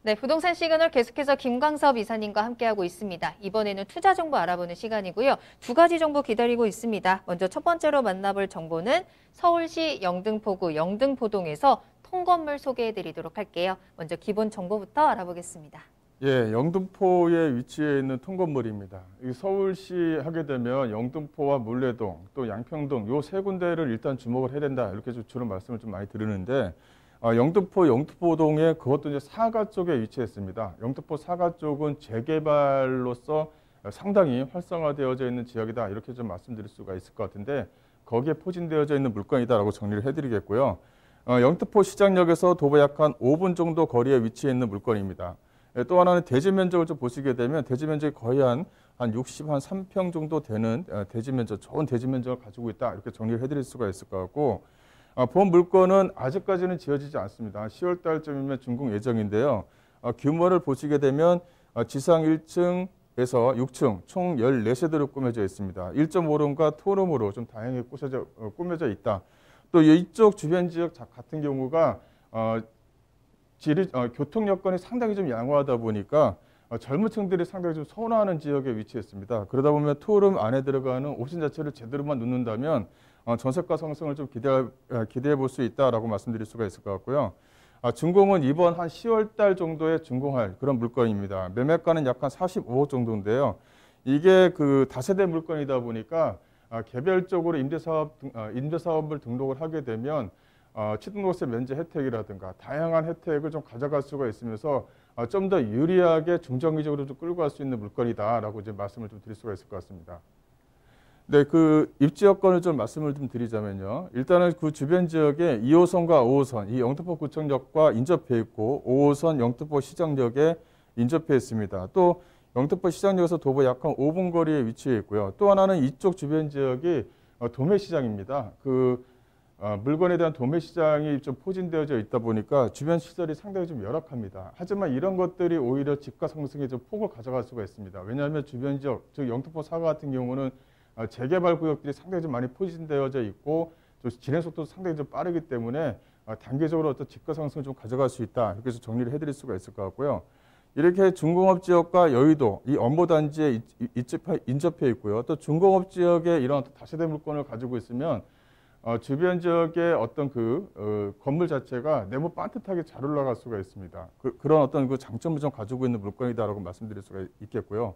네, 부동산 시그널 계속해서 김광섭 이사님과 함께하고 있습니다. 이번에는 투자 정보 알아보는 시간이고요. 두 가지 정보 기다리고 있습니다. 먼저 첫 번째로 만나볼 정보는 서울시 영등포구 영등포동에서 통건물 소개해드리도록 할게요. 먼저 기본 정보부터 알아보겠습니다. 예, 영등포에 위치해 있는 통건물입니다. 서울시 하게 되면 영등포와 물레동, 또 양평동 요 세 군데를 일단 주목을 해야 된다. 이렇게 주로 말씀을 좀 많이 드리는데 영등포 영등포동에 그것도 이제 사가 쪽에 위치했습니다. 영등포 사가 쪽은 재개발로서 상당히 활성화되어져 있는 지역이다. 이렇게 좀 말씀드릴 수가 있을 것 같은데 거기에 포진되어져 있는 물건이다라고 정리를 해드리겠고요. 영등포 시장역에서 도보 약 한 5분 정도 거리에 위치해 있는 물건입니다. 또 하나는 대지 면적을 좀 보시게 되면 대지 면적이 거의 한 63평 정도 되는 대지 면적, 좋은 대지 면적을 가지고 있다. 이렇게 정리를 해드릴 수가 있을 것 같고 본 물건은 아직까지는 지어지지 않습니다. 10월 달쯤이면 준공 예정인데요. 규모를 보시게 되면 지상 1층에서 6층 총 14세대로 꾸며져 있습니다. 1.5룸과 투룸으로 좀 다양하게 꾸며져 있다. 또 이쪽 주변 지역 같은 경우가 교통 여건이 상당히 좀 양호하다 보니까 젊은 층들이 상당히 좀 선호하는 지역에 위치했습니다. 그러다 보면 투룸 안에 들어가는 옵션 자체를 제대로만 놓는다면 전세가 상승을 좀 기대해 볼 수 있다라고 말씀드릴 수가 있을 것 같고요. 준공은 이번 한 10월 달 정도에 준공할 그런 물건입니다. 매매가는 약 한 45억 정도인데요. 이게 그 다세대 물건이다 보니까 개별적으로 임대사업을 등록을 하게 되면 취등록세 면제 혜택이라든가 다양한 혜택을 좀 가져갈 수가 있으면서 좀 더 유리하게 중장기적으로 좀 끌고 갈 수 있는 물건이다라고 이제 말씀을 좀 드릴 수가 있을 것 같습니다. 네, 그 입지 여건을 좀 말씀을 좀 드리자면요. 일단은 그 주변 지역에 2호선과 5호선, 이 영등포 구청역과 인접해 있고 5호선 영등포 시장역에 인접해 있습니다. 또 영등포 시장역에서 도보 약 한 5분 거리에 위치해 있고요. 또 하나는 이쪽 주변 지역이 도매시장입니다. 물건에 대한 도매시장이 좀 포진되어져 있다 보니까 주변 시설이 상당히 좀 열악합니다. 하지만 이런 것들이 오히려 집가 상승에 좀 폭을 가져갈 수가 있습니다. 왜냐하면 주변 지역, 즉 영등포 사가 같은 경우는 재개발 구역들이 상당히 좀 많이 포진되어져 있고 또 진행 속도도 상당히 좀 빠르기 때문에 단계적으로 어떤 집가 상승을 좀 가져갈 수 있다. 이렇게 해서 정리를 해드릴 수가 있을 것 같고요. 이렇게 중공업 지역과 여의도, 이 업무단지에 인접해 있고요. 또 중공업 지역에 이런 다세대 물건을 가지고 있으면 주변 지역의 어떤 건물 자체가 내부 반듯하게 잘 올라갈 수가 있습니다. 그런 어떤 그 장점을 좀 가지고 있는 물건이다라고 말씀드릴 수가 있겠고요.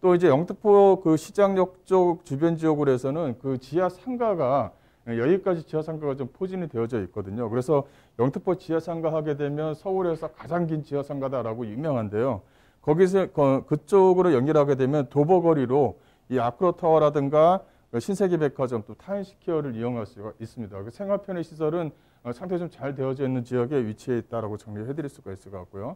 또 이제 영등포 그 시장역 쪽 주변 지역으로 해서는 그 지하 상가가 여기까지 지하 상가가 좀 포진이 되어져 있거든요. 그래서 영등포 지하 상가 하게 되면 서울에서 가장 긴 지하 상가다라고 유명한데요. 거기서 그쪽으로 연결하게 되면 도보거리로 이 아크로타워라든가 신세계 백화점 또 타임스퀘어를 이용할 수가 있습니다. 생활 편의 시설은 상당히 좀 잘 되어져 있는 지역에 위치해 있다라고 정리해 드릴 수가 있을 것 같고요.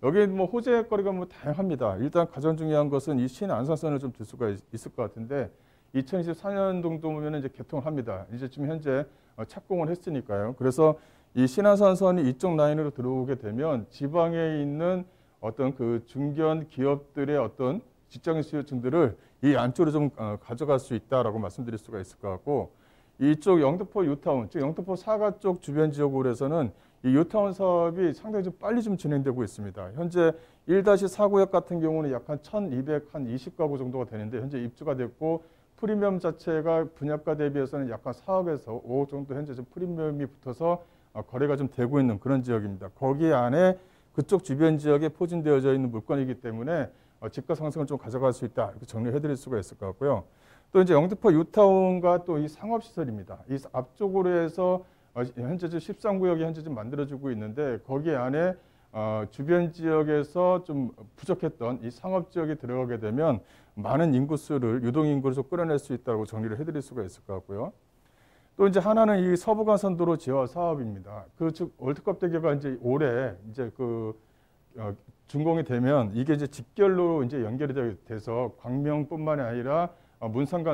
여기 뭐 호재거리가 뭐 다양합니다. 일단 가장 중요한 것은 이 신안산선을 좀 들 수가 있을 것 같은데 2024년 정도면 이제 개통을 합니다. 이제 지금 현재 착공을 했으니까요. 그래서 이 신안산선이 이쪽 라인으로 들어오게 되면 지방에 있는 어떤 그 중견 기업들의 어떤 직장인 수요층들을 이 안쪽으로 좀 가져갈 수 있다라고 말씀드릴 수가 있을 것 같고 이쪽 영등포 유타운, 즉 영등포 사가 쪽 주변 지역으로 해서는 이 유타운 사업이 상당히 좀 빨리 좀 진행되고 있습니다. 현재 1-4구역 같은 경우는 약 한 1,220가구 정도가 되는데 현재 입주가 됐고 프리미엄 자체가 분양가 대비해서는 약간 4억에서 5억 정도 현재 좀 프리미엄이 붙어서 거래가 좀 되고 있는 그런 지역입니다. 거기 안에 그쪽 주변 지역에 포진되어져 있는 물건이기 때문에 집가 상승을 좀 가져갈 수 있다. 이렇게 정리해 드릴 수가 있을 것 같고요. 또 이제 영등포 유타운과 또 이 상업시설입니다. 이 앞쪽으로 해서 현재 13구역이 현재 좀 만들어지고 있는데 거기 안에 주변 지역에서 좀 부족했던 이 상업 지역에 들어가게 되면 많은 인구수를 유동인구를 좀 끌어낼 수 있다고 정리를 해드릴 수가 있을 것 같고요. 또 이제 하나는 이 서부간선도로 지하 사업입니다. 즉 월드컵 대교가 이제 올해 이제 준공이 되면 이게 이제 직결로 이제 연결이 돼서 광명뿐만이 아니라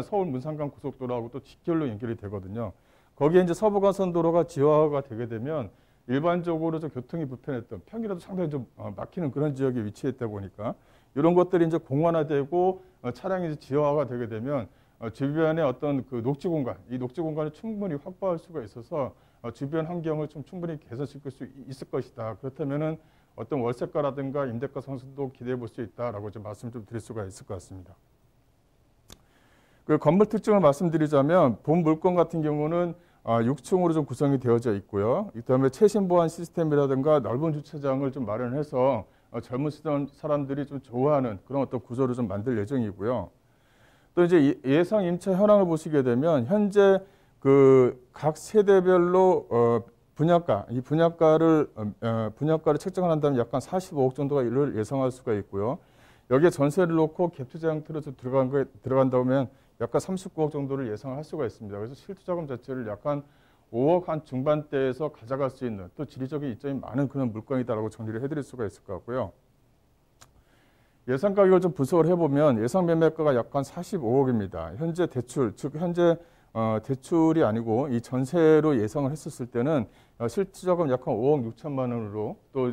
서울 문산간 고속도로하고 또 직결로 연결이 되거든요. 거기에 이제 서부간선도로가 지하화가 되게 되면 일반적으로 좀 교통이 불편했던 평일에도 상당히 좀 막히는 그런 지역에 위치했다 보니까 이런 것들이 이제 공원화되고 차량이 이제 지하화가 되게 되면 주변의 어떤 그 녹지 공간, 이 녹지 공간을 충분히 확보할 수가 있어서 주변 환경을 좀 충분히 개선시킬 수 있을 것이다. 그렇다면은 어떤 월세가라든가 임대가 상승도 기대해 볼 수 있다라고 좀 말씀 좀 드릴 수가 있을 것 같습니다. 그 건물 특징을 말씀드리자면 본 물건 같은 경우는 6층으로 좀 구성이 되어져 있고요. 그다음에 최신 보안 시스템이라든가 넓은 주차장을 좀 마련해서 젊은 사람들이 좀 좋아하는 그런 어떤 구조를 좀 만들 예정이고요. 또 이제 예상 임차 현황을 보시게 되면 현재 그 각 세대별로 분양가, 이 분양가를 책정을 한다면 약간 45억 정도가 이를 예상할 수가 있고요. 여기에 전세를 놓고 갭 투자 형태로 들어간다 보면 약간 39억 정도를 예상할 수가 있습니다. 그래서 실투자금 자체를 약간 5억 한 중반대에서 가져갈 수 있는 또 지리적인 이점이 많은 그런 물건이다라고 정리를 해드릴 수가 있을 것 같고요. 예상 가격을 좀 분석을 해보면 예상 매매가가 약간 45억입니다. 현재 대출, 즉 현재 대출이 아니고 이 전세로 예상을 했었을 때는 실투자금 약간 5억 6천만 원으로 또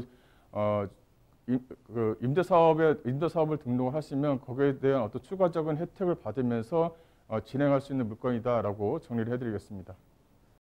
임대사업을 등록하시면 거기에 대한 어떤 추가적인 혜택을 받으면서 진행할 수 있는 물건이다라고 정리를 해드리겠습니다.